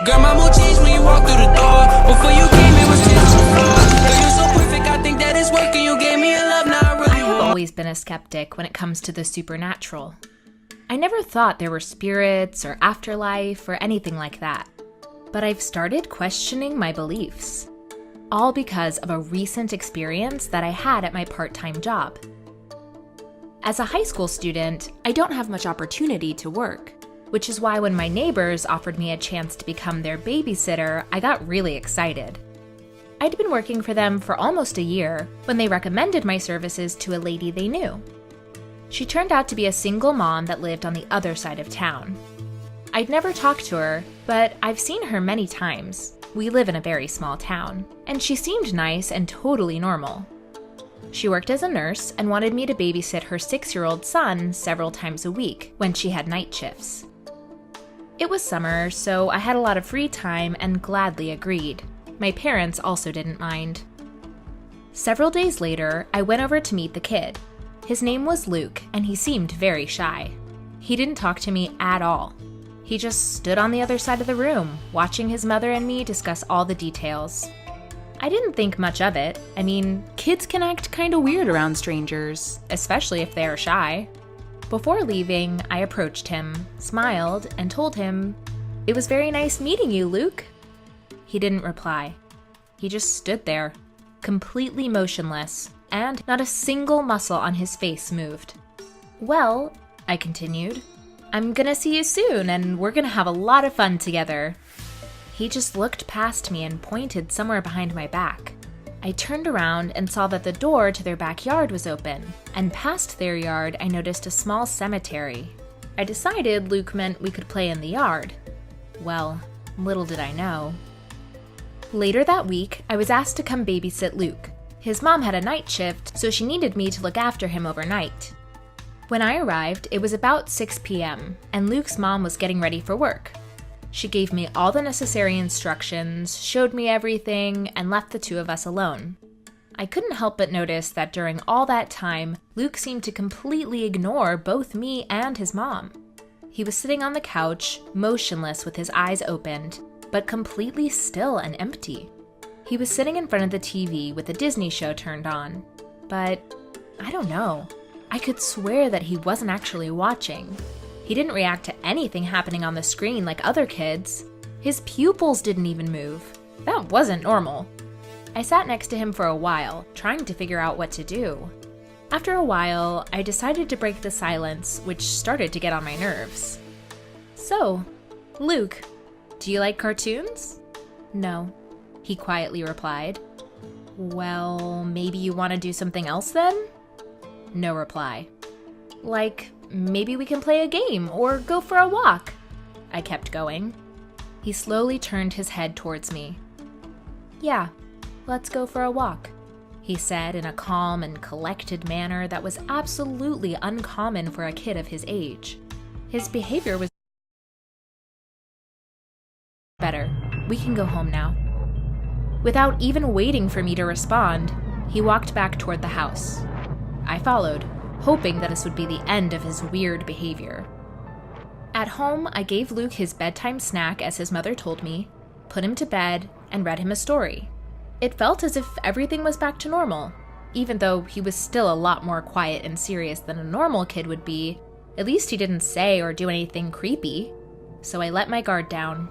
Girl, my mood changed when you walked through the door. Before you came, it was tears on the floor. Girl, you're so perfect, I think that it's working. You gave me a love, now I really I've want. always been a skeptic when it comes to the supernatural. I never thought there were spirits or afterlife or anything like that. But I've started questioning my beliefs. All because of a recent experience that I had at my part-time job. As a high school student, I don't have much opportunity to work, which is why when my neighbors offered me a chance to become their babysitter, I got really excited. I'd been working for them for almost a year when they recommended my services to a lady they knew. She turned out to be a single mom that lived on the other side of town. I'd never talked to her, but I've seen her many times. We live in a very small town, and she seemed nice and totally normal. She worked as a nurse and wanted me to babysit her 6-year-old son several times a week when she had night shifts. It was summer, so I had a lot of free time and gladly agreed. My parents also didn't mind. Several days later, I went over to meet the kid. His name was Luke, and he seemed very shy. He didn't talk to me at all. He just stood on the other side of the room, watching his mother and me discuss all the details. I didn't think much of it. I mean, kids can act kinda weird around strangers, especially if they are shy. Before leaving, I approached him, smiled, and told him, "It was very nice meeting you, Luke." He didn't reply. He just stood there, completely motionless, and not a single muscle on his face moved. "Well," I continued, "I'm gonna see you soon, and we're gonna have a lot of fun together." He just looked past me and pointed somewhere behind my back. I turned around and saw that the door to their backyard was open, and past their yard I noticed a small cemetery. I decided Luke meant we could play in the yard. Well, little did I know. Later that week, I was asked to come babysit Luke. His mom had a night shift, so she needed me to look after him overnight. When I arrived, it was about 6 p.m., and Luke's mom was getting ready for work. She gave me all the necessary instructions, showed me everything, and left the two of us alone. I couldn't help but notice that during all that time, Luke seemed to completely ignore both me and his mom. He was sitting on the couch, motionless with his eyes opened, but completely still and empty. He was sitting in front of the TV with a Disney show turned on, but I don't know. I could swear that he wasn't actually watching. He didn't react to anything happening on the screen like other kids. His pupils didn't even move. That wasn't normal. I sat next to him for a while, trying to figure out what to do. After a while, I decided to break the silence, which started to get on my nerves. "So, Luke, do you like cartoons?" "No," he quietly replied. "Well, maybe you want to do something else then?" No reply. "Like, maybe we can play a game or go for a walk." I kept going. He slowly turned his head towards me. "Yeah, let's go for a walk," he said in a calm and collected manner that was absolutely uncommon for a kid of his age. His behavior was better. "We can go home now." Without even waiting for me to respond, he walked back toward the house. I followed, hoping that this would be the end of his weird behavior. At home, I gave Luke his bedtime snack as his mother told me, put him to bed, and read him a story. It felt as if everything was back to normal, even though he was still a lot more quiet and serious than a normal kid would be. At least he didn't say or do anything creepy, so I let my guard down.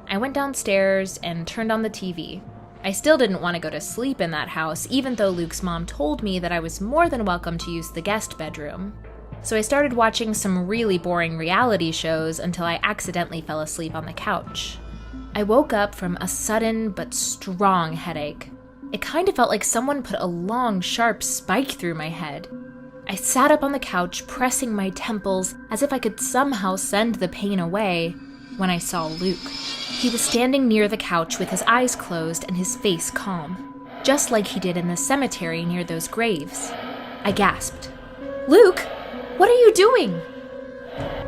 I went downstairs and turned on the TV. I still didn't want to go to sleep in that house, even though Luke's mom told me that I was more than welcome to use the guest bedroom. So I started watching some really boring reality shows until I accidentally fell asleep on the couch. I woke up from a sudden but strong headache. It kind of felt like someone put a long, sharp spike through my head. I sat up on the couch, pressing my temples as if I could somehow send the pain away, when I saw Luke. He was standing near the couch with his eyes closed and his face calm, just like he did in the cemetery near those graves. I gasped, "Luke, what are you doing?"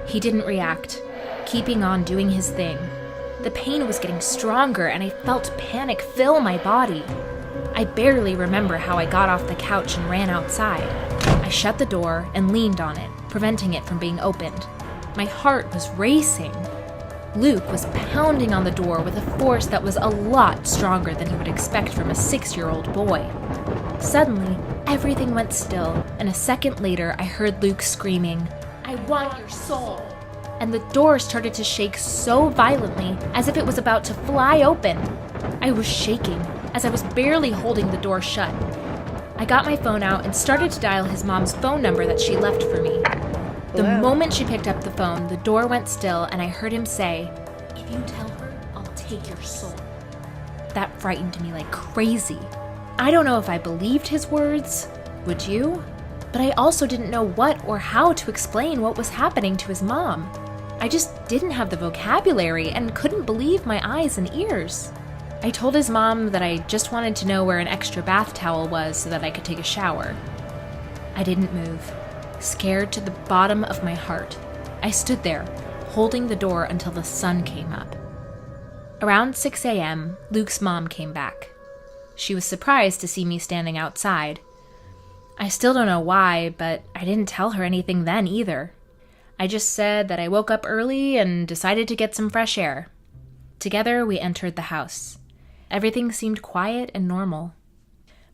He didn't react, keeping on doing his thing. The pain was getting stronger and I felt panic fill my body. I barely remember how I got off the couch and ran outside. I shut the door and leaned on it, preventing it from being opened. My heart was racing. Luke was pounding on the door with a force that was a lot stronger than you would expect from a 6-year-old boy. Suddenly, everything went still, and a second later I heard Luke screaming, "I want your soul!" And the door started to shake so violently as if it was about to fly open. I was shaking as I was barely holding the door shut. I got my phone out and started to dial his mom's phone number that she left for me. The moment she picked up the phone, the door went still and I heard him say, "If you tell her, I'll take your soul." That frightened me like crazy. I don't know if I believed his words. Would you? But I also didn't know what or how to explain what was happening to his mom. I just didn't have the vocabulary and couldn't believe my eyes and ears. I told his mom that I just wanted to know where an extra bath towel was so that I could take a shower. I didn't move, scared to the bottom of my heart. I stood there, holding the door until the sun came up. Around 6 a.m., Luke's mom came back. She was surprised to see me standing outside. I still don't know why, but I didn't tell her anything then either. I just said that I woke up early and decided to get some fresh air. Together, we entered the house. Everything seemed quiet and normal.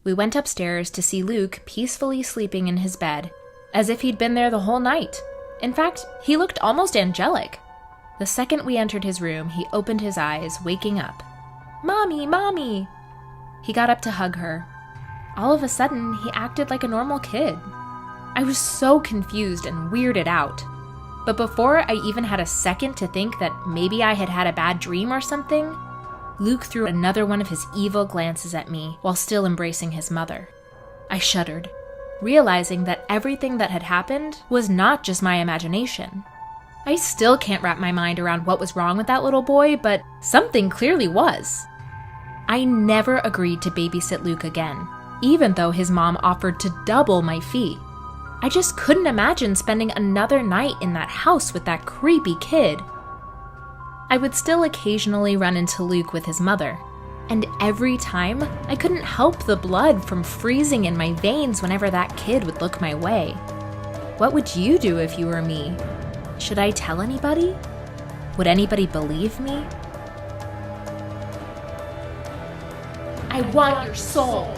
We went upstairs to see Luke peacefully sleeping in his bed, as if he'd been there the whole night. In fact, he looked almost angelic. The second we entered his room, he opened his eyes, waking up. "Mommy, Mommy!" He got up to hug her. All of a sudden, he acted like a normal kid. I was so confused and weirded out. But before I even had a second to think that maybe I had had a bad dream or something, Luke threw another one of his evil glances at me while still embracing his mother. I shuddered, realizing that everything that had happened was not just my imagination. I still can't wrap my mind around what was wrong with that little boy, but something clearly was. I never agreed to babysit Luke again, even though his mom offered to double my fee. I just couldn't imagine spending another night in that house with that creepy kid. I would still occasionally run into Luke with his mother, and every time I couldn't help the blood from freezing in my veins whenever that kid would look my way. What would you do if you were me? Should I tell anybody? Would anybody believe me? I want your soul.